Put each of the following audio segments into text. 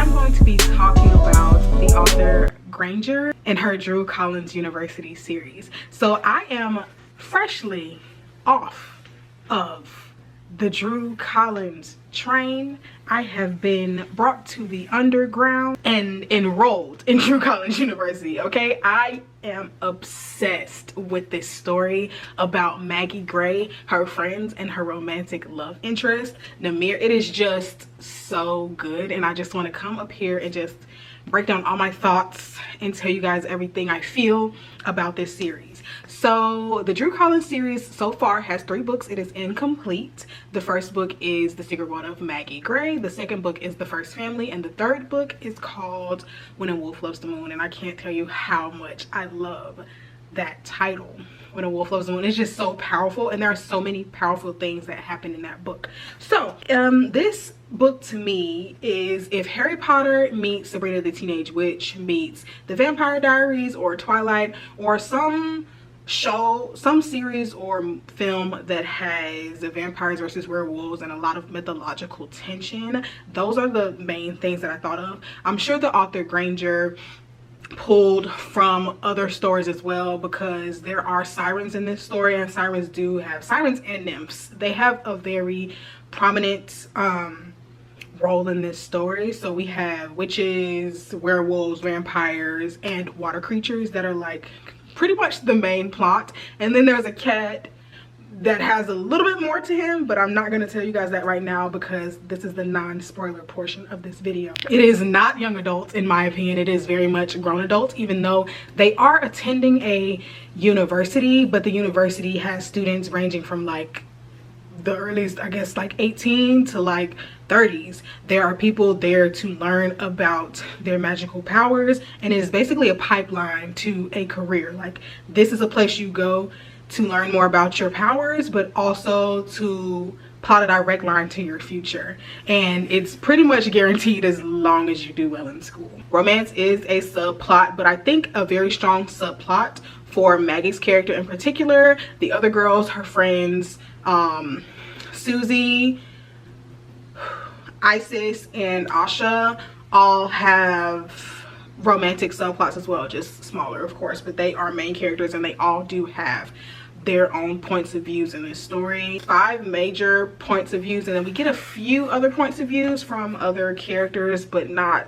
I'm going to be talking about the author Granger and her Drew Collins University series. So I am freshly off of the Drew Collins train. I have been brought to the underground and enrolled in Drew Collins University, okay? I am obsessed with this story about Maggie Gray, her friends, and her romantic love interest, Namir. It is just so good, and I just want to come up here and just break down all my thoughts and tell you guys everything I feel about this series. So the Drew Collins series so far has 3 books. It is incomplete. The first book is The Secret World of Maggie Gray. The second book is The First Family, and the third book is called When a Wolf Loves the Moon. And I can't tell you how much I love that title, When a Wolf Loves the Moon. It's just so powerful, and there are so many powerful things that happen in that book. So this book to me is if Harry Potter meets Sabrina the Teenage Witch meets The Vampire Diaries or Twilight, or some show, some series or film that has vampires versus werewolves and a lot of mythological tension. Those are the main things that I thought of. I'm sure the author Granger pulled from other stories as well, because there are sirens in this story, and sirens do have, sirens and nymphs, they have a very prominent role in this story. So we have witches, werewolves, vampires, and water creatures that are like pretty much the main plot. And then there's a cat that has a little bit more to him, but I'm not going to tell you guys that right now because this is the non-spoiler portion of this video. It is not young adults, in my opinion. It is very much grown adults, even though they are attending a university, but the university has students ranging from like the earliest, I guess, like 18 to like 30s. There are people there to learn about their magical powers, and it is basically a pipeline to a career. Like, this is a place you go to learn more about your powers, but also to plot a direct line to your future, and it's pretty much guaranteed as long as you do well in school. Romance is a subplot, but I think a very strong subplot for Maggie's character in particular. The other girls, her friends, Susie, Isis, and Asha, all have romantic subplots as well, just smaller of course, but they are main characters and they all do have their own points of views in this story. 5 major points of views, and then we get a few other points of views from other characters, but not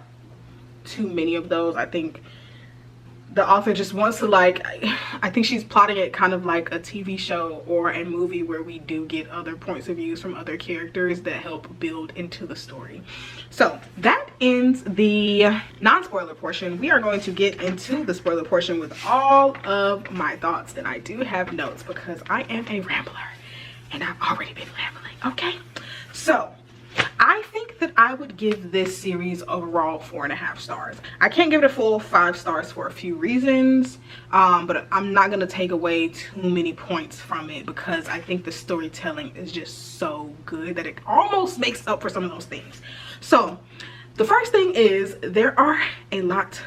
too many of those. I think the author just wants to, like, I think she's plotting it kind of like a TV show or a movie where we do get other points of views from other characters that help build into the story. So that ends the non-spoiler portion. We are going to get into the spoiler portion with all of my thoughts, and I do have notes because I am a rambler and I've already been rambling. Okay, so I think that I would give this series overall 4.5 stars. I can't give it a full 5 stars for a few reasons, but I'm not going to take away too many points from it because I think the storytelling is just so good that it almost makes up for some of those things. So the first thing is there are a lot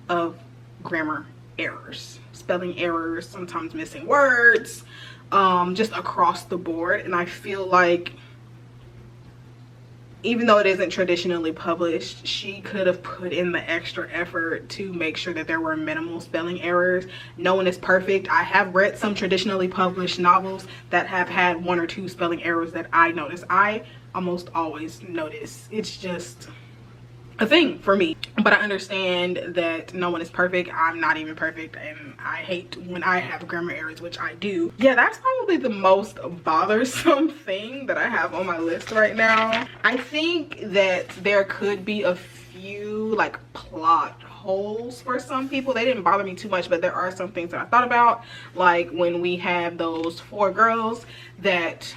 of grammar errors, spelling errors, sometimes missing words, just across the board, and I feel like even though it isn't traditionally published, she could have put in the extra effort to make sure that there were minimal spelling errors. No one is perfect. I have read some traditionally published novels that have had 1 or 2 spelling errors that I notice. I almost always notice. It's just a thing for me, but I understand that no one is perfect. I'm not even perfect, and I hate when I have grammar errors, which I do. Yeah, that's probably the most bothersome thing that I have on my list right now. I think that there could be a few like plot holes for some people. They didn't bother me too much, but there are some things that I thought about, like when we have those 4 girls that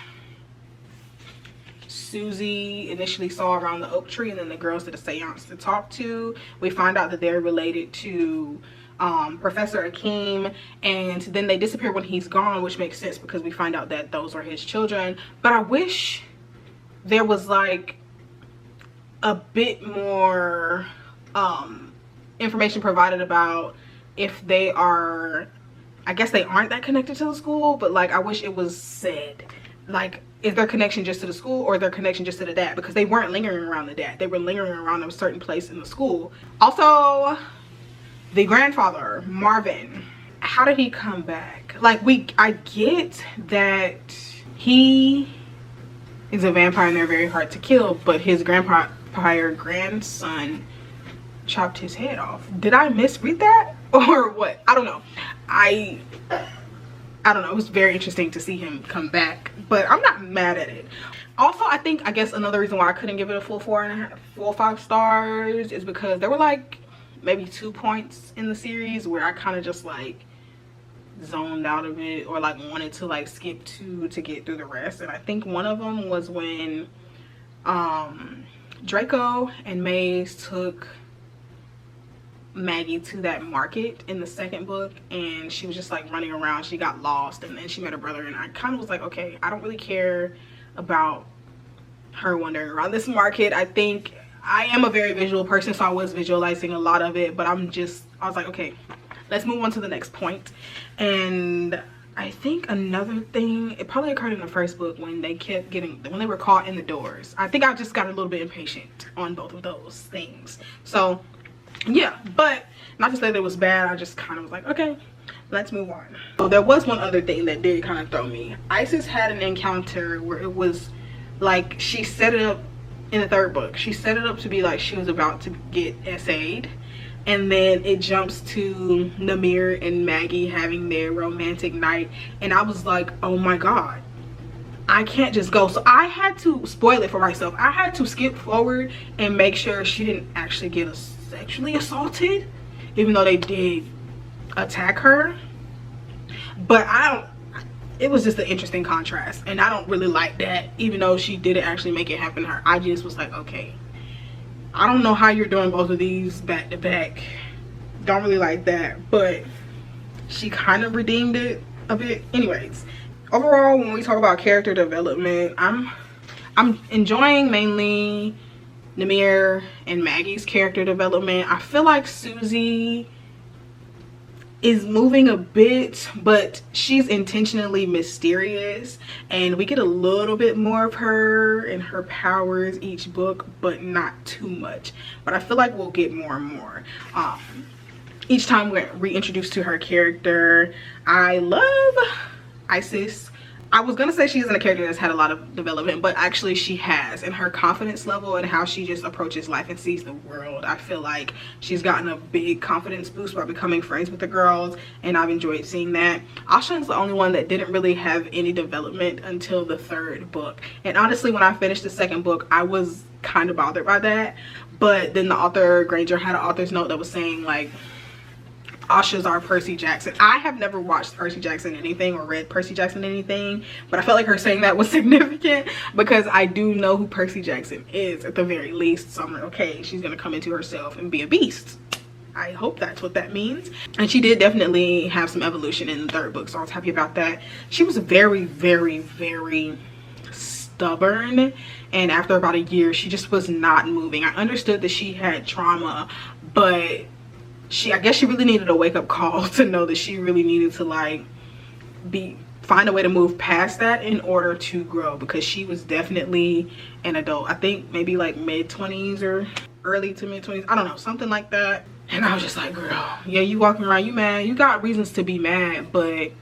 Susie initially saw around the oak tree, and then the girls did a seance to talk to. We find out that they're related to Professor Akeem, and then they disappear when he's gone, which makes sense because we find out that those are his children. But I wish there was like a bit more information provided about if they are, I guess they aren't that connected to the school, but like I wish it was said. Like is their connection just to the school or their connection just to the dad? Because they weren't lingering around the dad, they were lingering around a certain place in the school. Also, the grandfather, Marvin, how did he come back? Like, I get that he is a vampire and they're very hard to kill, but his vampire grandson chopped his head off. Did I misread that or what? I don't know. I don't know. It was very interesting to see him come back, but I'm not mad at it. Also, I guess another reason why I couldn't give it a full 4.5, full 5 stars is because there were like maybe 2 points in the series where I kind of just like zoned out of it, or like wanted to like skip 2 to get through the rest. And I think one of them was when Draco and Maze took Maggie to that market in the second book, and she was just like running around. She got lost and then she met her brother, and I kind of was like, okay, I don't really care about her wandering around this market. I think I am a very visual person, so I was visualizing a lot of it, but I was like, okay, let's move on to the next point. And I think another thing, it probably occurred in the first book when they were caught in the doors. I think I just got a little bit impatient on both of those things. So yeah, but not to say that it was bad, I just kind of was like, okay, let's move on. So there was one other thing that did kind of throw me. Isis had an encounter where it was like, she set it up in the third book. She set it up to be like she was about to get SA'd, and then it jumps to Namir and Maggie having their romantic night, and I was like, oh my god, I can't just go. So I had to spoil it for myself. I had to skip forward and make sure she didn't actually get sexually assaulted, even though they did attack her. But it was just an interesting contrast, and I don't really like that, even though she didn't actually make it happen to her. I just was like, okay, I don't know how you're doing both of these back to back. Don't really like that, but she kind of redeemed it a bit. Anyways, overall, when we talk about character development, I'm enjoying mainly Namir and Maggie's character development. I feel like Susie is moving a bit, but she's intentionally mysterious, and we get a little bit more of her and her powers each book, but not too much. But I feel like we'll get more and more each time we're reintroduced to her character. I love Isis. I was gonna say she isn't a character that's had a lot of development, but actually she has, and her confidence level and how she just approaches life and sees the world. I feel like she's gotten a big confidence boost by becoming friends with the girls, and I've enjoyed seeing that. Asha is the only one that didn't really have any development until the third book, and honestly, when I finished the second book, I was kind of bothered by that. But then the author, Granger, had an author's note that was saying like, Asha's our Percy Jackson. I have never watched Percy Jackson anything or read Percy Jackson anything, but I felt like her saying that was significant because I do know who Percy Jackson is at the very least. So I'm like, okay, she's gonna come into herself and be a beast. I hope that's what that means. And she did definitely have some evolution in the third book, so I was happy about that. She was very, very, very stubborn, and after about a year, she just was not moving. I understood that she had trauma, but I guess she really needed a wake-up call to know that she really needed to like find a way to move past that in order to grow, because she was definitely an adult. I think maybe like mid-20s or early to mid-20s, I don't know, something like that. And I was just like, girl, yeah, you walking around, you mad, you got reasons to be mad, but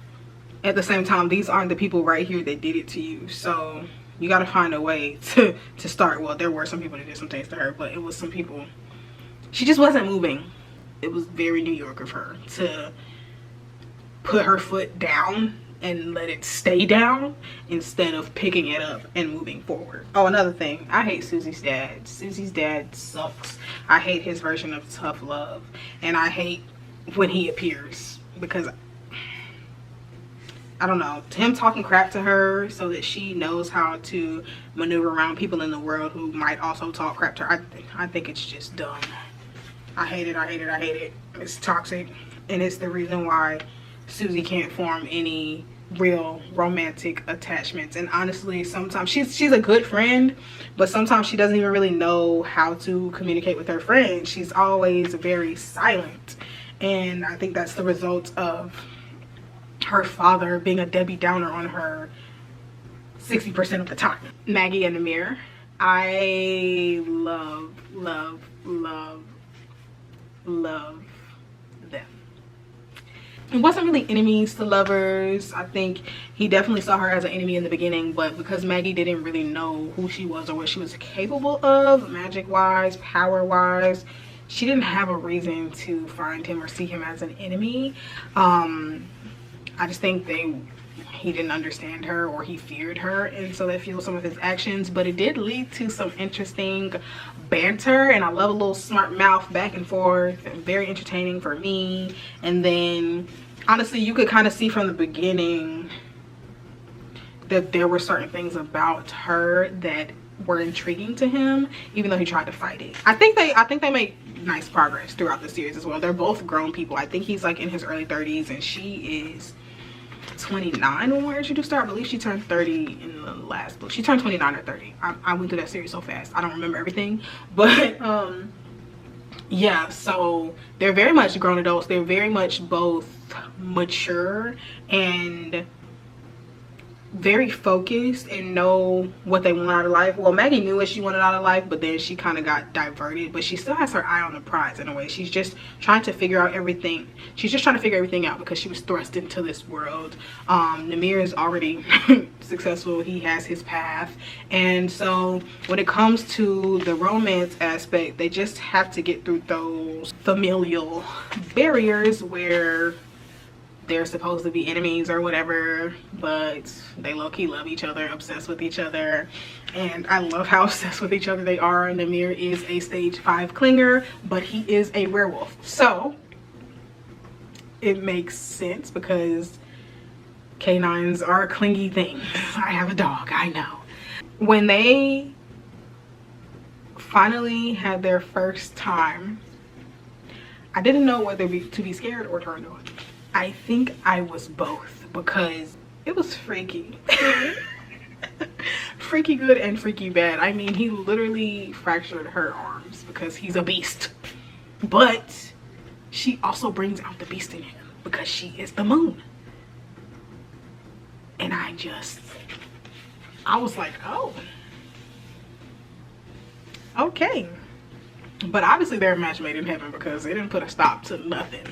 at the same time, these aren't the people right here that did it to you. So you got to find a way to start. Well, there were some people that did some things to her, but it was some people, she just wasn't moving. It was very New York of her to put her foot down and let it stay down instead of picking it up and moving forward. Oh, another thing, I hate Susie's dad. Susie's dad sucks. I hate his version of tough love, and I hate when he appears, because I don't know, him talking crap to her so that she knows how to maneuver around people in the world who might also talk crap to her. I think it's just dumb. I hate it, I hate it, I hate it. It's toxic, and it's the reason why Susie can't form any real romantic attachments. And honestly, sometimes she's a good friend, but sometimes she doesn't even really know how to communicate with her friends. She's always very silent, and I think that's the result of her father being a Debbie Downer on her 60% of the time. Maggie and Namir, I love, love, love, love them. It wasn't really enemies to lovers. I think he definitely saw her as an enemy in the beginning, but because Maggie didn't really know who she was or what she was capable of, magic wise, power wise, she didn't have a reason to find him or see him as an enemy. I just think he didn't understand her, or he feared her, and so that fueled some of his actions. But it did lead to some interesting banter, and I love a little smart mouth back and forth, and very entertaining for me. And then honestly, you could kind of see from the beginning that there were certain things about her that were intriguing to him, even though he tried to fight it. I think they made nice progress throughout the series as well. They're both grown people. I think he's like in his early 30s and she is 29 when we're introduced to her. I believe she turned 30 in the last book. She turned 29 or 30. I went through that series so fast, I don't remember everything. But yeah, so they're very much grown adults. They're very much both mature and very focused and know what they want out of life. Well, Maggie knew what she wanted out of life, but then she kind of got diverted, but she still has her eye on the prize in a way. She's just trying to figure out everything. She's just trying to figure everything out because she was thrust into this world. Namir is already successful. He has his path, and so when it comes to the romance aspect, they just have to get through those familial barriers where they're supposed to be enemies or whatever, but they low-key love each other, obsessed with each other. And I love how obsessed with each other they are. Namir is a stage 5 clinger, but he is a werewolf, so it makes sense because canines are clingy things. I have a dog, I know. When they finally had their first time, I didn't know whether to be scared or turned on. I think I was both because it was freaky. Freaky good and freaky bad. I mean, he literally fractured her arms because he's a beast. But she also brings out the beast in him because she is the moon. And I was like, oh, okay. But obviously they're a match made in heaven because they didn't put a stop to nothing.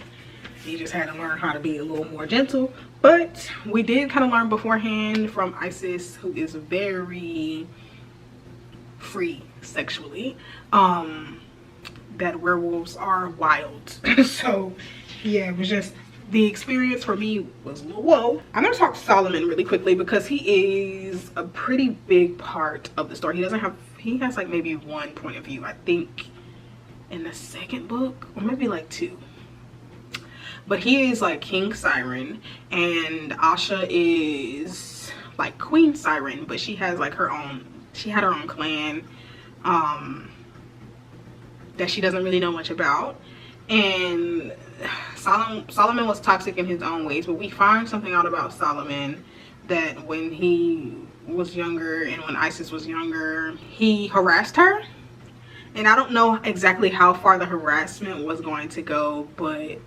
He just had to learn how to be a little more gentle. But we did kind of learn beforehand from Isis, who is very free sexually, that werewolves are wild. So yeah, it was just, the experience for me was whoa. I'm gonna talk Solomon really quickly because he is a pretty big part of the story. He has like maybe one point of view, I think, in the second book, or maybe like 2. But he is like King Siren, and Asha is like Queen Siren, but she has like her own, she had her own clan that she doesn't really know much about. And Solomon was toxic in his own ways, but we find something out about Solomon, that when he was younger and when Isis was younger, he harassed her. And I don't know exactly how far the harassment was going to go, but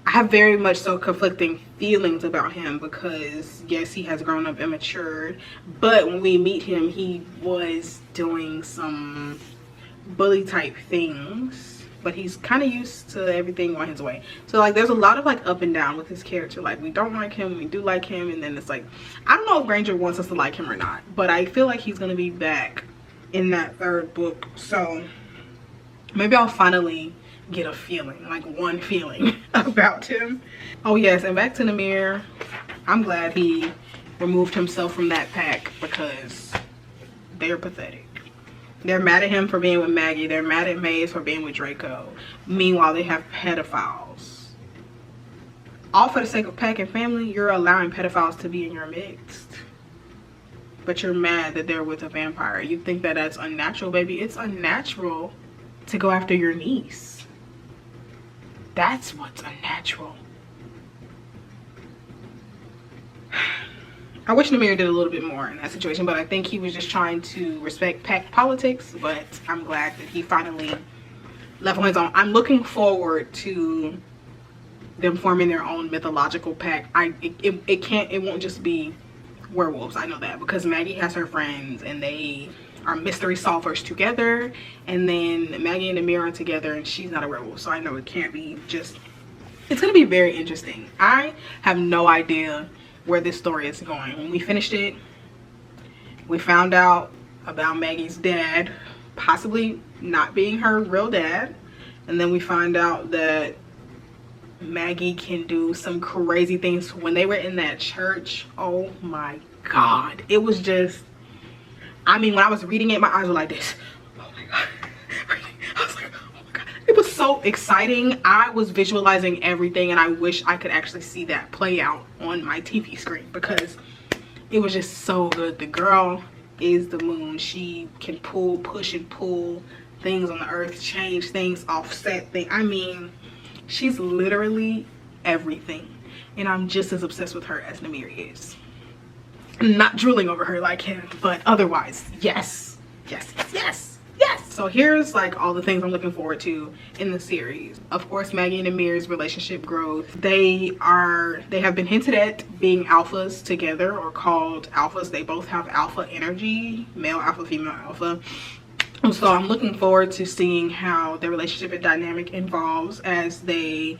I have very much so conflicting feelings about him because yes, he has grown up and matured, but when we meet him, he was doing some bully type things, but he's kind of used to everything on his way. So like there's a lot of like up and down with his character. Like we don't like him, we do like him, and then it's like, I don't know if Granger wants us to like him or not, but I feel like he's gonna be back in that 3rd book. So maybe I'll finally get a feeling, like one feeling about him. Oh yes, and back to Namir. I'm glad he removed himself from that pack because they're pathetic. They're mad at him for being with Maggie. They're mad at Maze for being with Draco. Meanwhile, they have pedophiles. All for the sake of pack and family, you're allowing pedophiles to be in your midst. But you're mad that they're with a vampire. You think that that's unnatural, baby. It's unnatural to go after your niece. That's what's unnatural. I wish Namir did a little bit more in that situation, but I think he was just trying to respect pack politics. But I'm glad that he finally left on his own. I'm looking forward to them forming their own mythological pack. It won't just be werewolves. I know that, because Maggie has her friends and they are mystery solvers together, and then Maggie and Amir are together and she's not a werewolf, so I know it can't be just. It's gonna be very interesting. I have no idea where this story is going. When we finished it, we found out about Maggie's dad possibly not being her real dad, and then we find out that Maggie can do some crazy things. When they were in that church, oh my god, it was just, I mean, when I was reading it, my eyes were like this. Oh my god. I was like, oh my god, it was so exciting. I was visualizing everything, and I wish I could actually see that play out on my TV screen, because it was just so good. The girl is the moon. She can push and pull things on the earth, change things, offset things. I mean, she's literally everything, and I'm just as obsessed with her as Namir is. Not drooling over her like him, but otherwise, yes, yes, yes, yes. So here's like all the things I'm looking forward to in the series. Of course, Maggie and Amir's relationship growth. They have been hinted at being alphas together, or called alphas. They both have alpha energy, male alpha, female alpha. So I'm looking forward to seeing how their relationship and dynamic evolves as they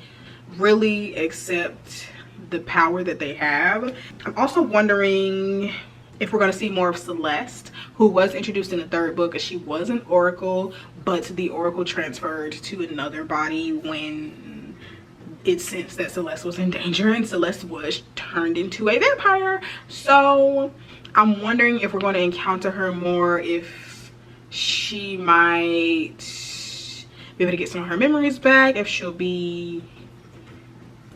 really accept the power that they have. I'm also wondering if we're going to see more of Celeste, who was introduced in the third book. She was an oracle, but the oracle transferred to another body when it sensed that Celeste was in danger, and Celeste was turned into a vampire. So I'm wondering if we're going to encounter her more, if she might be able to get some of her memories back, if she'll be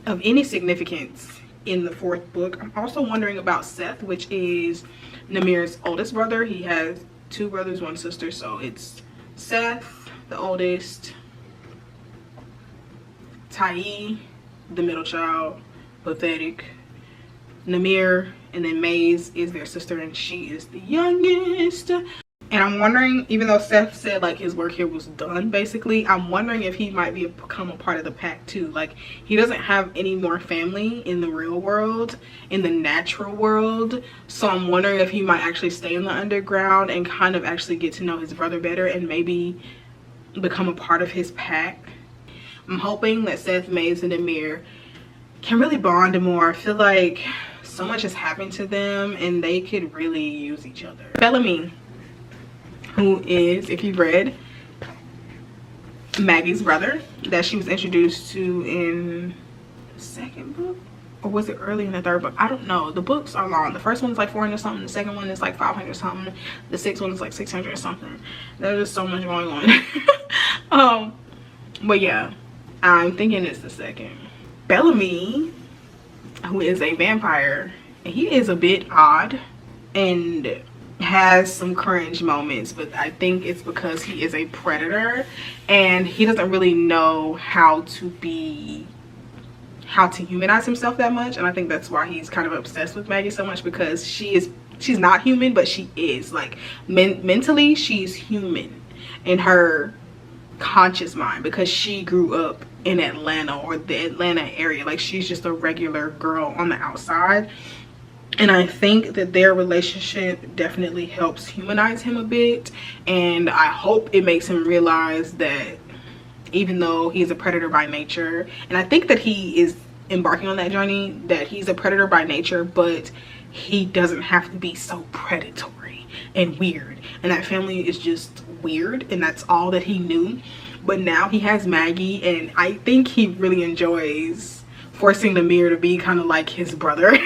of any significance in the fourth book. I'm also wondering about Seth, which is Namir's oldest brother. He has two brothers, one sister, so it's Seth, the oldest, Tai, the middle child, pathetic, Namir, and then Maze is their sister, and she is the youngest. And I'm wondering, even though Seth said like his work here was done basically, I'm wondering if he might become a part of the pack too. Like, he doesn't have any more family in the real world, in the natural world. So I'm wondering if he might actually stay in the underground and kind of actually get to know his brother better and maybe become a part of his pack. I'm hoping that Seth, Maze, and Amir can really bond more. I feel like so much has happened to them and they could really use each other. Bellamy, who is, if you've read, Maggie's brother that she was introduced to in the second book, or was it early in the third book? I don't know. The books are long. The first one's like 400 something, the second one is like 500 something, the sixth one is like 600 something. There's just so much going on. But yeah, I'm thinking it's the second. Bellamy, who is a vampire, he is a bit odd and has some cringe moments, but I think it's because he is a predator and he doesn't really know how to humanize himself that much, and I think that's why he's kind of obsessed with Maggie so much, because she's not human, but she is like mentally she's human in her conscious mind, because she grew up in Atlanta or the Atlanta area. Like, she's just a regular girl on the outside. And I think that their relationship definitely helps humanize him a bit. And I hope it makes him realize that even though he's a predator by nature, and I think that he is embarking on that journey, that he's a predator by nature, but he doesn't have to be so predatory and weird. And that family is just weird, and that's all that he knew. But now he has Maggie, and I think he really enjoys forcing Namir to be kind of like his brother.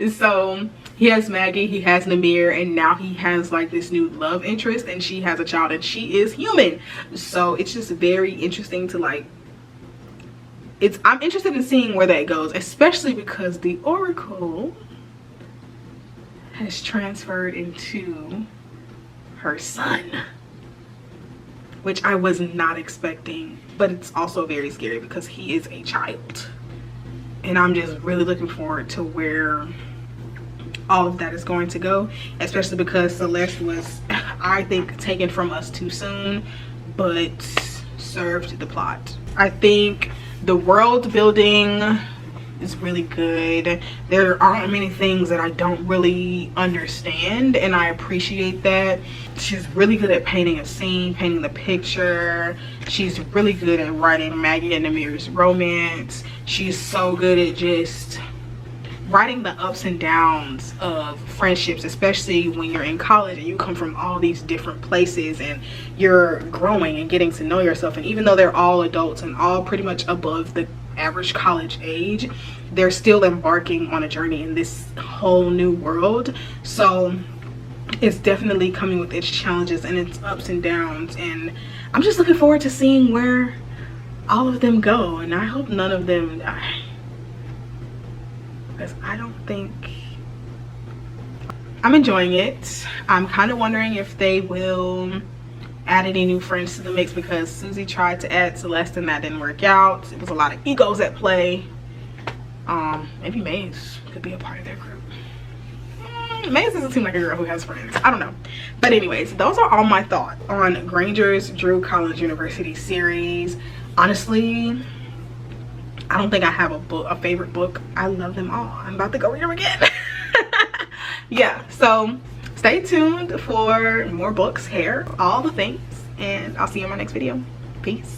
So he has Maggie, he has Namir, and now he has like this new love interest, and she has a child and she is human. So it's just very interesting to like, I'm interested in seeing where that goes, especially because the Oracle has transferred into her son, which I was not expecting, but it's also very scary because he is a child. And I'm just really looking forward to where all of that is going to go, especially because Celeste was, I think, taken from us too soon, but served the plot. I think The world building is really good. There aren't many things that I don't really understand, and I appreciate that. She's really good at painting a scene, painting the picture. She's really good at writing Maggie and Amir's romance. She's so good at just writing the ups and downs of friendships, especially when you're in college and you come from all these different places and you're growing and getting to know yourself. And even though they're all adults and all pretty much above the average college age, they're still embarking on a journey in this whole new world. So it's definitely coming with its challenges and its ups and downs, and I'm just looking forward to seeing where all of them go, and I hope none of them die, because I don't think I'm enjoying it. I'm kind of wondering if they will add any new friends to the mix, because Susie tried to add Celeste and that didn't work out. It was a lot of egos at play. Maybe Maze could be a part of their group. Maze doesn't seem like a girl who has friends. I don't know. But anyways, those are all my thoughts on Granger's Drew Collins University series. Honestly, I don't think I have a favorite book. I love them all. I'm about to go read them again. Yeah, so stay tuned for more books, hair, all the things, and I'll see you in my next video. Peace.